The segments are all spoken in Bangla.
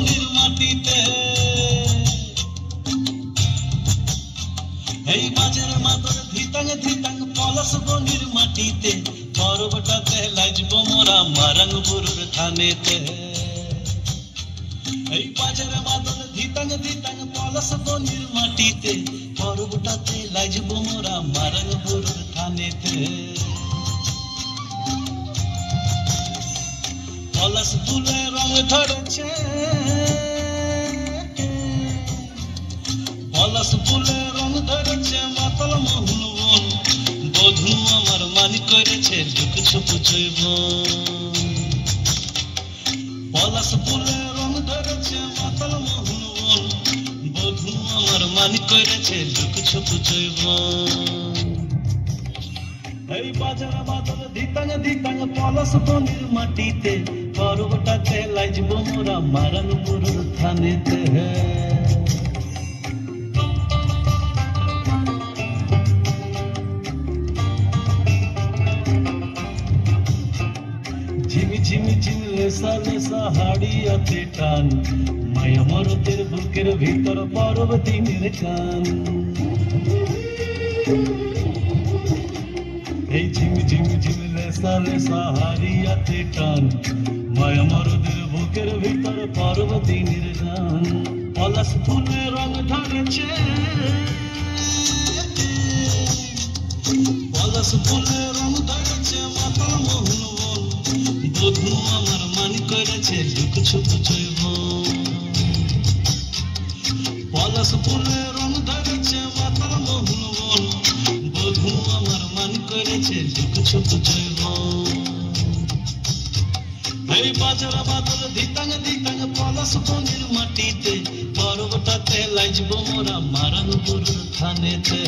বনির মাটিতে এই বাজের মাদর ধিতাং ধিতাং পলাশ বনির মাটিতে পর্বটাতে লাজব মোরা মারাং বুরুর থানেতে এই বাজের মাদর ধিতাং ধিতাং পলাশ বনির মাটিতে পর্বটাতে লাজব মোরা মারাং বুরুর থানেতে পলাশ ফুলে রং ধরেছে পলাশ ফুলে রং ধরেছে মাতাল মোহন বন বধূ আমার মানি করেছে লুক ছুপ জৈবন পলাশ ফুলে রং ধরেছে মাতাল মোহন বন বধূ আমার মানি করেছে লুক ছুপ জৈবন এই বাজার বাদল ধিতাং ধিতাং পলাশ বনির মাটিতে পর্বটাতে লাজব মোরা মারাং বুরুর থানেতে ঝিমি ঝিমি ঝিমি লেসা লেসা হাড়িয়াতে টান মায়া মরদের বুকের ভিতর পর্বতিনীর গান এই ঝিমি ঝিমি ঝিমি লেসা লেসা হাড়িয়াতে টান মায়া মরদের বুকের ভিতর পর্বতিনীর গান পলাশ ফুলে রং ধরেছে পলাশ ফুলে রং ধরেছে মাতাল মোহন বন বধূ আমার মানি করেছে লুক ছুপ জৈবন পলাশ ফুলে রং ধরেছে মাতাল মোহন বন বধূ আমার মানি করেছে লুক ছুপ জৈবন এই বাজার বাদল ধিতাং ধিতাং পলাশ বনির মাটিতে পর্বটাতে লাজব মোরা মারাং বুরুর থানেতে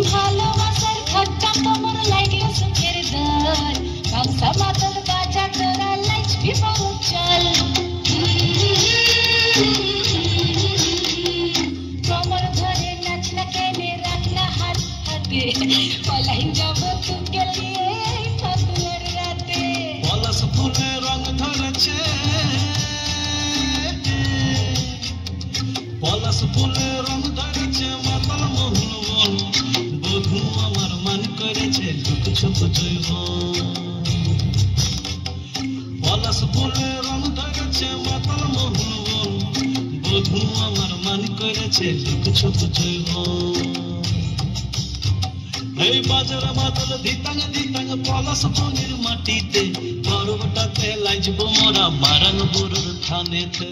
ভালোবাসার খটকা তোমার লাগলো সুখের দল কাঁসা মাদল বাজা তোরা লাজবি বহু চল কমর ধরে নাচনা কেনে রাখনা হাত হাতে পলাই যাব তোকে লিয়ে ফাগুনের রাতে পলাশ ফুলে রং ধরেছে পলাশ ফুলে রং ধরেছে মাতাল মোহন বন বধূ আমার মান করেছে লুক ছুপ জৈবন পলাশ ফুলে রং ধরেছে মাতাল মোহন বন বধূ আমার মান করেছে লুক ছুপ জৈবন এই বাজার বাদল ধিতাং ধিতাং পলাশ বনির মাটিতে পর্বটাতে লাজব মোরা মারাং বুরুর থানেতে